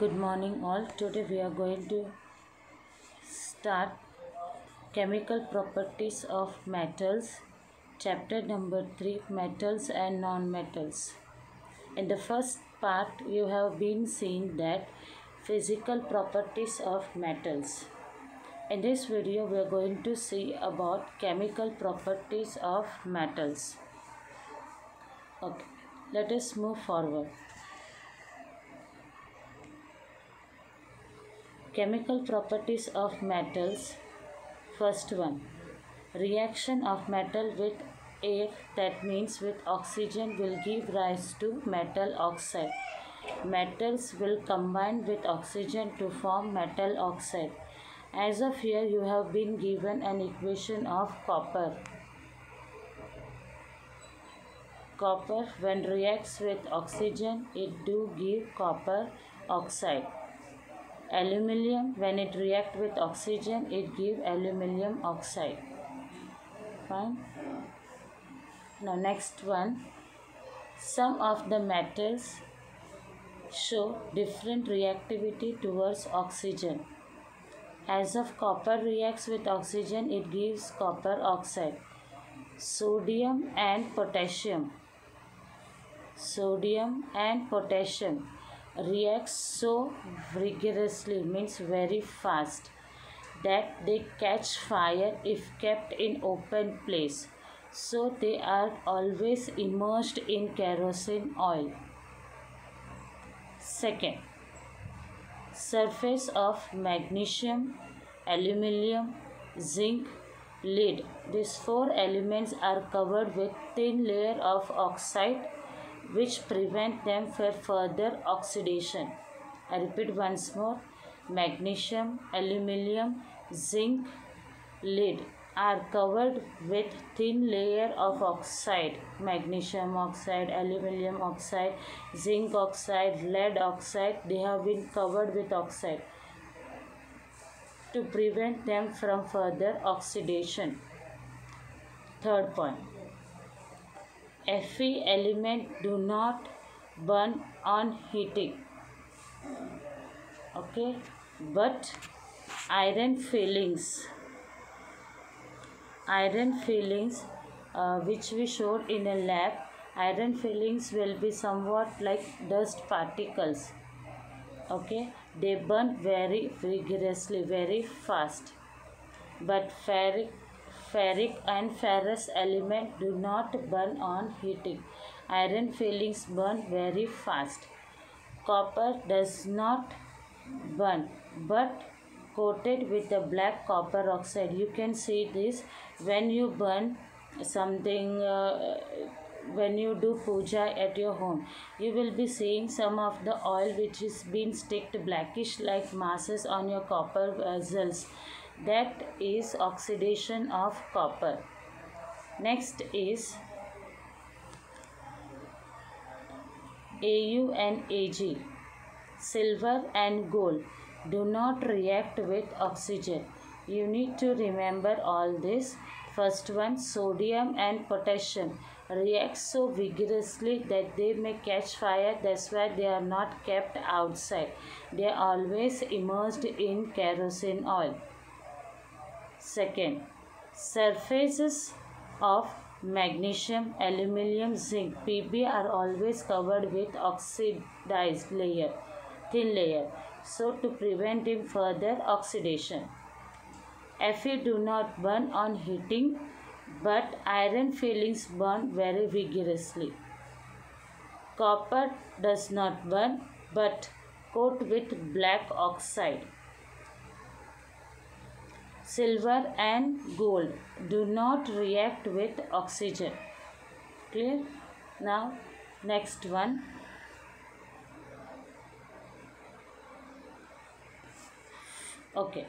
Good morning all. Today we are going to start chemical properties of metals, chapter number 3, metals and non-metals. In the first part you have been seeing that physical properties of metals. In this video we are going to see about chemical properties of metals. Okay, let us move forward. Chemical properties of metals. First one, reaction of metal with air, that means with oxygen, will give rise to metal oxide. Metals will combine with oxygen to form metal oxide. As of here you have been given an equation of copper. Copper when reacts with oxygen, it do give copper oxide. Aluminium, when it react with oxygen, it give aluminium oxide. Fine. Now next one, some of the metals show different reactivity towards oxygen. As of copper reacts with oxygen, it gives copper oxide. Sodium and potassium. Sodium and potassium reacts so vigorously, means very fast, that they catch fire if kept in open place. So they are always immersed in kerosene oil. Second, surface of magnesium, aluminium, zinc, lead. These four elements are covered with thin layer of oxide which prevent them from further oxidation. I repeat once more, magnesium, aluminium, zinc, lead are covered with thin layer of oxide, magnesium oxide, aluminium oxide, zinc oxide, lead oxide, they have been covered with oxide to prevent them from further oxidation. Third point, Fe element do not burn on heating, okay, but iron filings which we showed in a lab, iron filings will be somewhat like dust particles, okay, they burn very vigorously, very fast, but ferric and ferrous element do not burn on heating. Iron filings burn very fast. Copper does not burn but coated with the black copper oxide. You can see this when you burn something, when you do puja at your home, you will be seeing some of the oil which is being sticked blackish like masses on your copper vessels. That is oxidation of copper. Next is Au and Ag. Silver and gold do not react with oxygen. You need to remember all this. First one, sodium and potassium react so vigorously that they may catch fire. That's why they are not kept outside. They are always immersed in kerosene oil. Second, surfaces of magnesium, aluminium, zinc, Pb are always covered with oxidized layer, thin layer, so to prevent him further oxidation. Fe do not burn on heating, but iron filings burn very vigorously. Copper does not burn but coat with black oxide. Silver and gold do not react with oxygen. Clear? Now next one. Okay.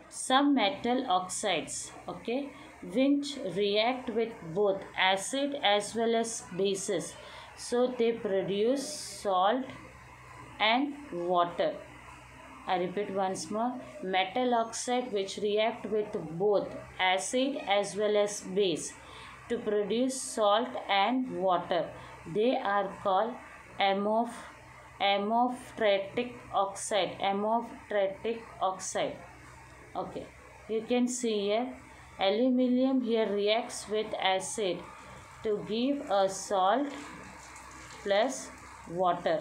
Some metal oxides, okay, which react with both acid as well as bases. So they produce salt and water. I repeat once more, metal oxide which react with both acid as well as base to produce salt and water. They are called amorphic oxide. Okay, you can see here aluminium here reacts with acid to give a salt plus water.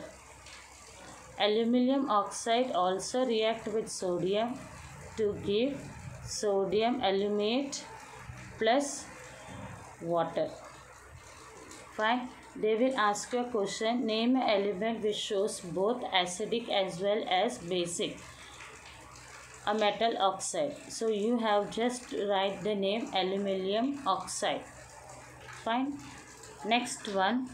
Aluminium oxide also react with sodium to give sodium aluminate plus water. Fine. They will ask you a question. Name an element which shows both acidic as well as basic. A metal oxide. So you have just write the name aluminium oxide. Fine. Next one.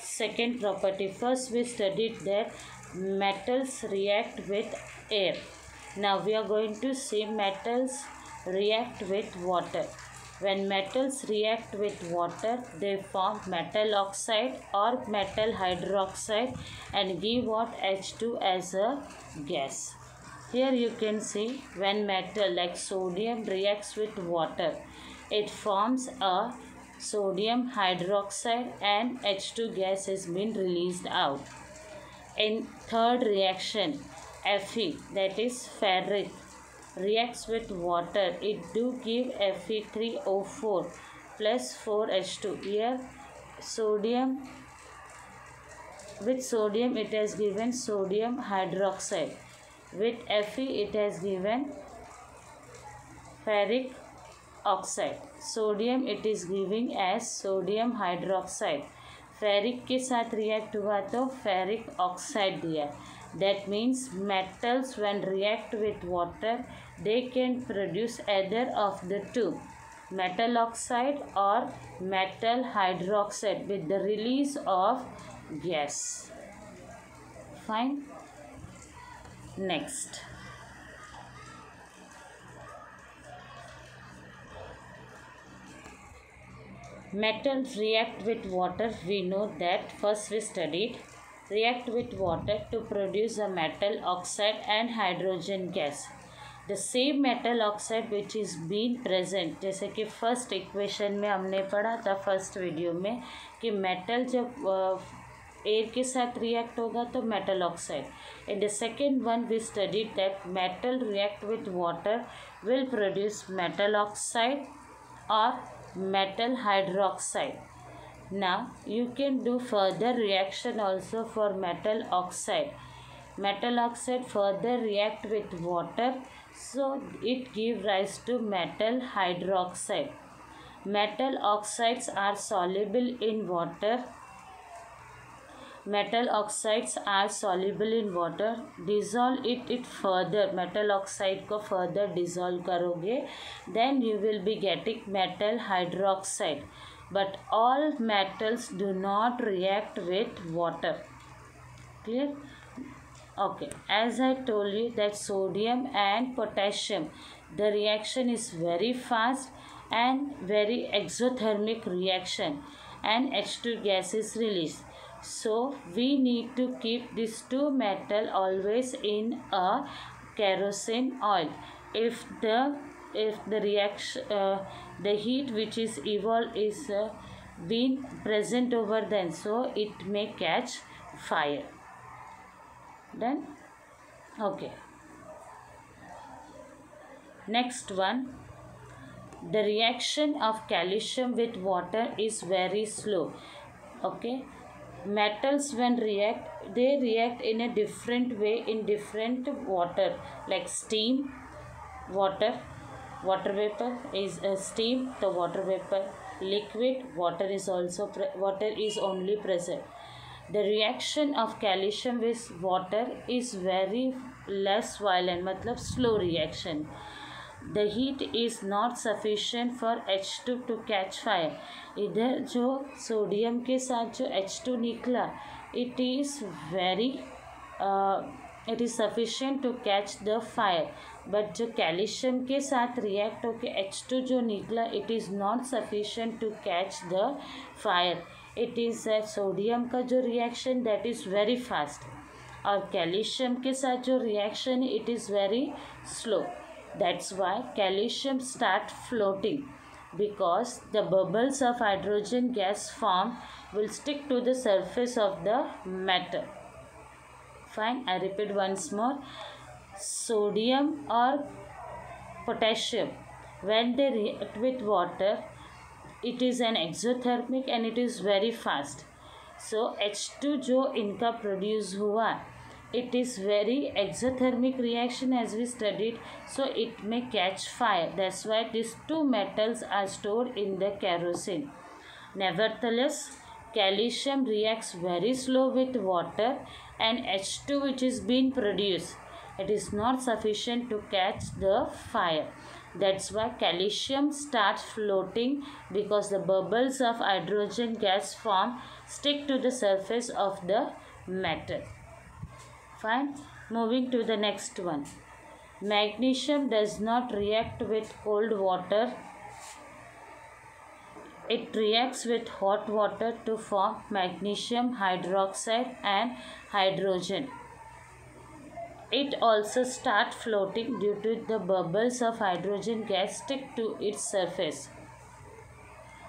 Second property. First we studied that metals react with air. Now we are going to see metals react with water. When metals react with water, they form metal oxide or metal hydroxide and give what? H2 as a gas. Here you can see when metal like sodium reacts with water, it forms a sodium hydroxide and H2 gas has been released out. In third reaction, Fe, that is ferric, reacts with water. It do give Fe3O4 plus 4H2. Here sodium, with sodium it has given sodium hydroxide. With Fe it has given ferric oxide. Sodium it is giving as sodium hydroxide. Ferric के साथ react हुआ तो ferric oxide दिया. That means metals when react with water they can produce either of the two, metal oxide or metal hydroxide with the release of gas. Fine. Next. Metals react with water. We know that first we studied react with water to produce a metal oxide and hydrogen gas. The same metal oxide which is being present, जैसे कि first equation में हमने पढ़ा था first video में कि metal जब air के साथ रिएक्ट होगा तो metal oxide. In the second one we studied that metal react with water will produce metal oxide और metal hydroxide. Now you can do further reaction also for metal oxide. Metal oxide further react with water, so it give rise to metal hydroxide. Metal oxides are soluble in water. Metal oxides are soluble in water. Dissolve it further. Metal oxide को further dissolve करोगे, then you will be getting metal hydroxide. But all metals do not react with water. Clear? Okay. As I told you that sodium and potassium, the reaction is very fast and very exothermic reaction, and H2 gas is released. So we need to keep these two metal always in a kerosene oil. If the reaction the heat which is evolved is being present over then, so it may catch fire. Done? Okay. Next one. The reaction of calcium with water is very slow. Okay. Metals when react, they react in a different way in different water, like steam, water vapor is a steam, the water vapor, liquid, water is also water is only present. The reaction of calcium with water is very less violent, मतलब slow reaction. The heat is not sufficient for H2 to catch fire. इधर जो sodium के साथ जो H2 निकला, it is sufficient to catch the fire. But जो calcium के साथ रिएक्ट होके H2 जो निकला, it is not sufficient to catch the fire. It is sodium का जो reaction that is very fast, और कैल्शियम के साथ जो reaction it is very slow. That's why calcium start floating. because the bubbles of hydrogen gas formed will stick to the surface of the metal. Fine, I repeat once more. Sodium or potassium, when they react with water, it is an exothermic and it is very fast. So H2 जो इनका produce हुआ, it is very exothermic reaction as we studied, so it may catch fire. That's why these two metals are stored in the kerosene. Nevertheless, calcium reacts very slow with water, and H2 which is being produced, it is not sufficient to catch the fire. That's why calcium starts floating, because the bubbles of hydrogen gas form stick to the surface of the metal. Fine. Moving to the next one. Magnesium does not react with cold water. It reacts with hot water to form magnesium hydroxide and hydrogen. It also starts floating due to the bubbles of hydrogen gas stick to its surface.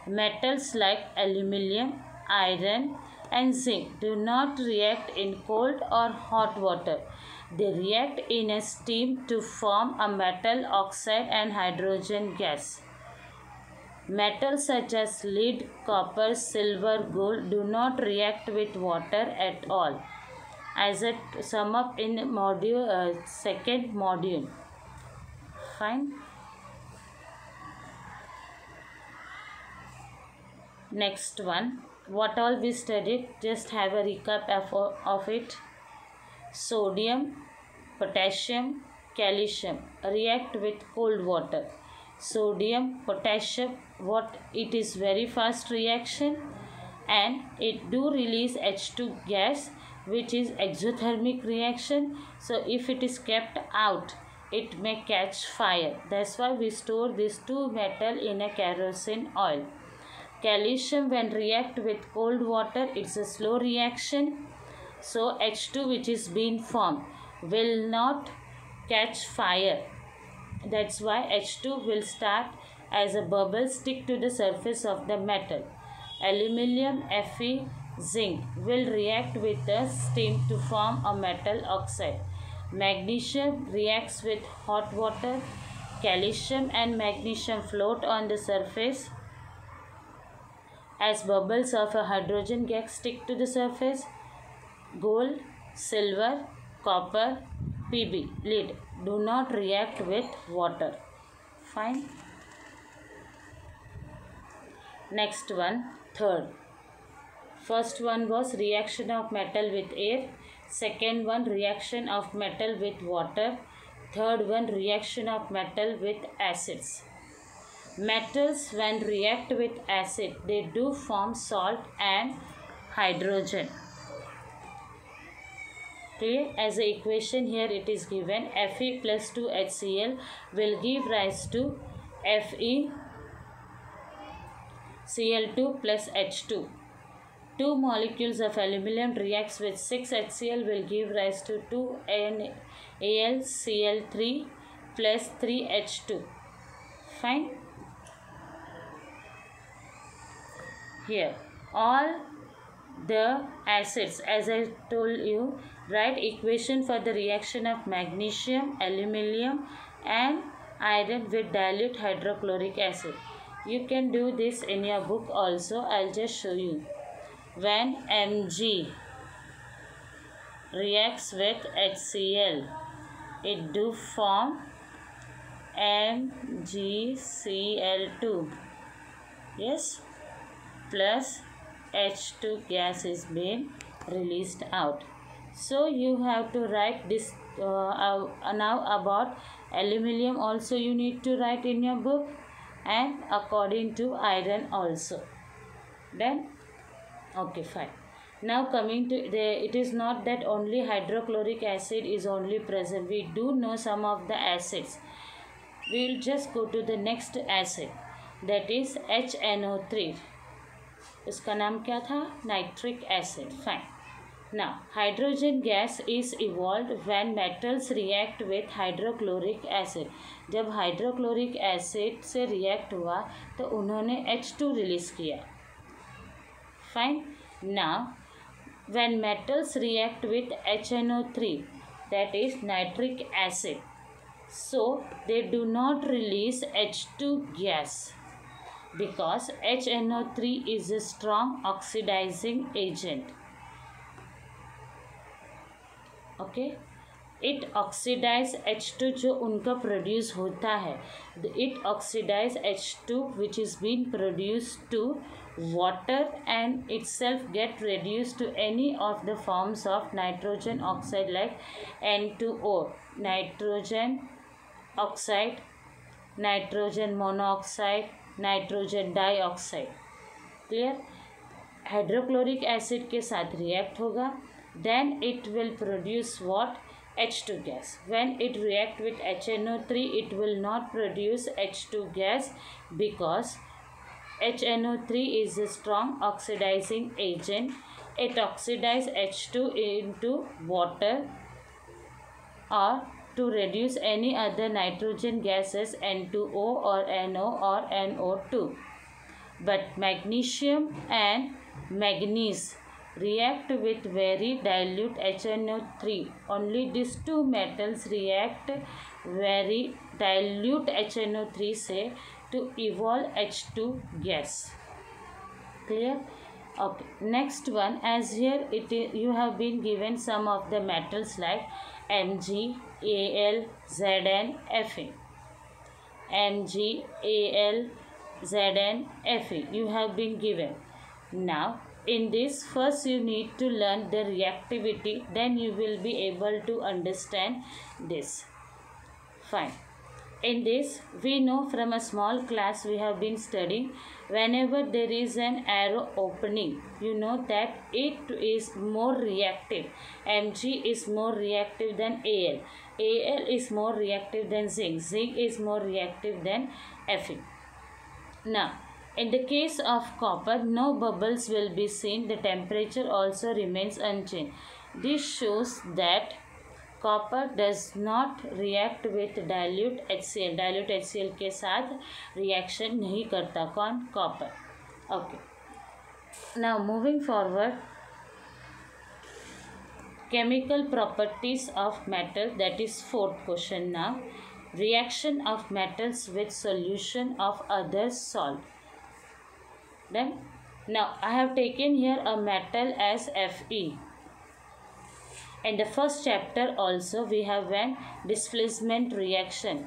Metals like aluminium, iron, and zinc do not react in cold or hot water. They react in a steam to form a metal oxide and hydrogen gas. Metals such as lead, copper, silver, gold do not react with water at all. As it sum up in second module. Fine. Next one. What all we studied? Just have a recap of it. Sodium, potassium, calcium react with cold water. Sodium, potassium, it is very fast reaction, and it do release H2 gas, which is exothermic reaction. So if it is kept out, it may catch fire. That's why we store these two metal in a kerosene oil. Calcium, when react with cold water, it's a slow reaction. So H2 which is being formed will not catch fire. That's why H2 will start as a bubble stick to the surface of the metal. Aluminium, Fe, zinc will react with the steam to form a metal oxide. Magnesium reacts with hot water. Calcium and magnesium float on the surface as bubbles of a hydrogen gas stick to the surface. Gold, silver, copper, Pb, lead do not react with water. Fine. Next one, third. First one was reaction of metal with air. Second one, reaction of metal with water. Third one, reaction of metal with acids. Metals, when react with acid, they do form salt and hydrogen. Clear? As the equation here it is given, Fe plus 2HCl will give rise to FeCl2 plus H2. Two molecules of aluminum reacts with 6HCl will give rise to 2NaCl3 plus 3H2. Fine. Here all the acids, as I told you, write equation for the reaction of magnesium, aluminium and iron with dilute hydrochloric acid. You can do this in your book also. I'll just show you. When Mg reacts with HCl, it do form MgCl2. Yes, plus H2 gas is being released out. So you have to write this now about aluminium also you need to write in your book, and according to iron also. Then okay, fine. Now coming to it is not that only hydrochloric acid is only present. We do know some of the acids. We will just go to the next acid, that is HNO3. इसका नाम क्या था? Nitric acid. Fine. Now, hydrogen gas is evolved when metals react with hydrochloric acid. जब hydrochloric acid से react हुआ तो उन्होंने H2 release किया. Fine. Now, when metals react with HNO3, that is nitric acid, so they do not release H2 gas because HNO3 is a strong oxidizing agent. Okay, it oxidize H2 जो उनका produce होता है, it oxidize H2 which is been produce to water and itself get reduced to any of the forms of nitrogen oxide like N2O, nitrogen oxide, nitrogen monoxide, nitrogen dioxide. Clear. Hydrochloric acid के साथ react होगा, then it will produce what? H2 gas. When it react with HNO3, it will not produce H2 gas because HNO3 is a strong oxidizing agent. It oxidizes H2 into water or to reduce any other nitrogen gases N2O or NO or NO2. But magnesium and manganese react with very dilute HNO3. Only these two metals react very dilute HNO3 से to evolve H2 gas. Clear? Okay. Next one, as here you have been given some of the metals like Mg, Al, Zn, Fe. Mg, Al, Zn, Fe. You have been given. Now, in this, first you need to learn the reactivity, then you will be able to understand this. Fine. In this, we know from a small class we have been studying, whenever there is an arrow opening, you know that it is more reactive. Mg is more reactive than Al. Al is more reactive than zinc. Zinc is more reactive than Fe. Now, in the case of copper, no bubbles will be seen. The temperature also remains unchanged. This shows that copper does not react with dilute HCl. Dilute HCl के साथ reaction नहीं करता. कौन? Copper. Okay. Now moving forward, chemical properties of metal. That is fourth question now. Reaction of metals with solution of other salt. Then, now I have taken here a metal as Fe. In the first chapter also we have one displacement reaction,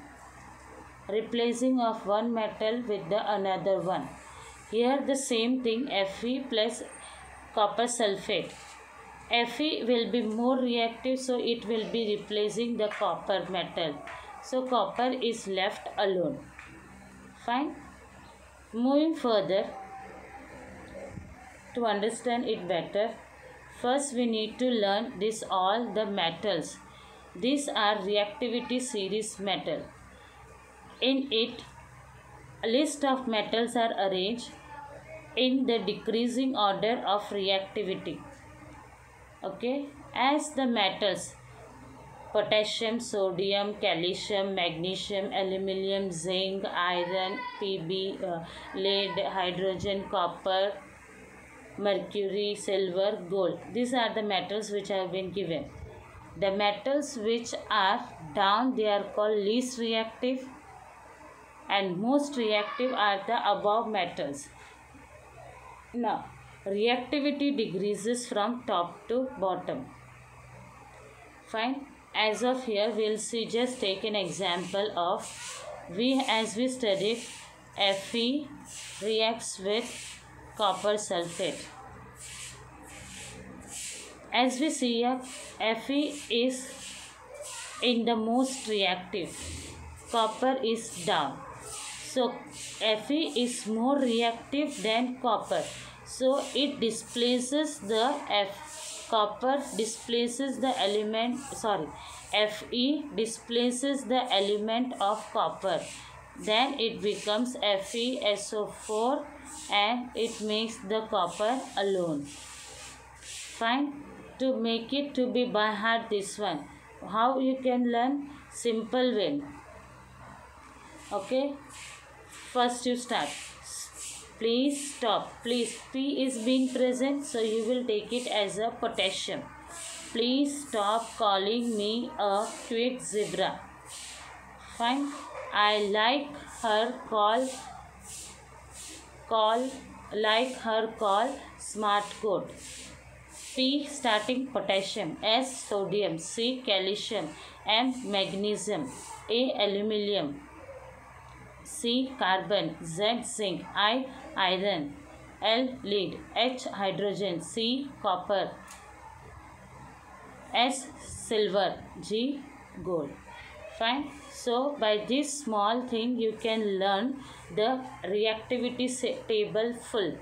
replacing of one metal with the another one. Here the same thing, Fe plus copper sulfate. Fe will be more reactive, so it will be replacing the copper metal. So copper is left alone. Fine. Moving further, to understand it better, first we need to learn this all the metals. These are reactivity series metal. In it, a list of metals are arranged in the decreasing order of reactivity. Okay, as the metals potassium, sodium, calcium, magnesium, aluminium, zinc, iron, Pb, lead, hydrogen, copper, mercury, silver, gold. These are the metals which have been given. The metals which are down, they are called least reactive, and most reactive are the above metals. Now, reactivity decreases from top to bottom. Fine. As of here, we'll see, just take an example of, as we studied, Fe reacts with copper sulfate. As we see here, Fe is in the most reactive, copper is down. So Fe is more reactive than copper. So it displaces the copper displaces the element, Fe displaces the element of copper. Then it becomes FeSO4 and it makes the copper alone. Fine. to make it to be by heart this one. How you can learn? Simple way. Okay. First you start. Please stop. Please. P is being present, so you will take it as a potassium. Please stop calling me a cute zebra. Fine. I like her call smart goat. P starting potassium, S sodium, C calcium, M magnesium, A aluminium, C carbon, Z zinc, I iron, L lead, H hydrogen, C copper, S silver, G gold. Fine. So by this small thing you can learn the reactivity table full.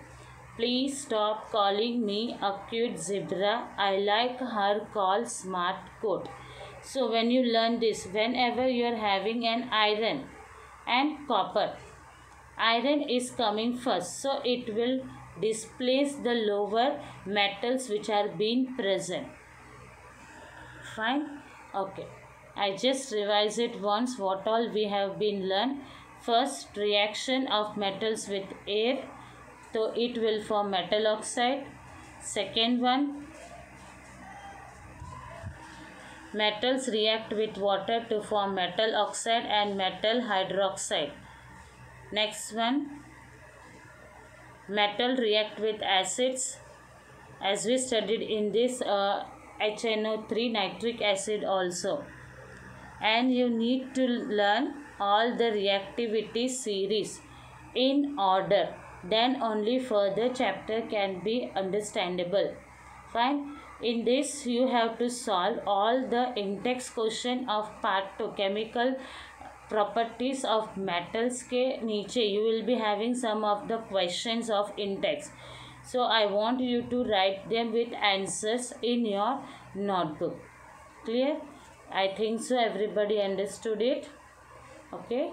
Please stop calling me a cute zebra. I like her call smart goat. So when you learn this, whenever you are having an iron and copper, iron is coming first, so it will displace the lower metals which are being present. Fine. Okay. I just revise it once what all we have been learned. First, reaction of metals with air, so it will form metal oxide. Second one, metals react with water to form metal oxide and metal hydroxide. Next one, metal react with acids, as we studied in this HNO3 nitric acid also. And you need to learn all the reactivity series in order, then only further chapter can be understandable. Fine. In this you have to solve all the in-text question of part 2 chemical properties of metals के नीचे you will be having some of the questions of in-text. So I want you to write them with answers in your notebook. Clear? I think so everybody understood it. Okay.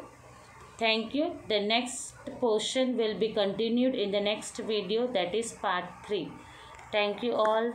Thank you. The next portion will be continued in the next video, that is part 3. Thank you all.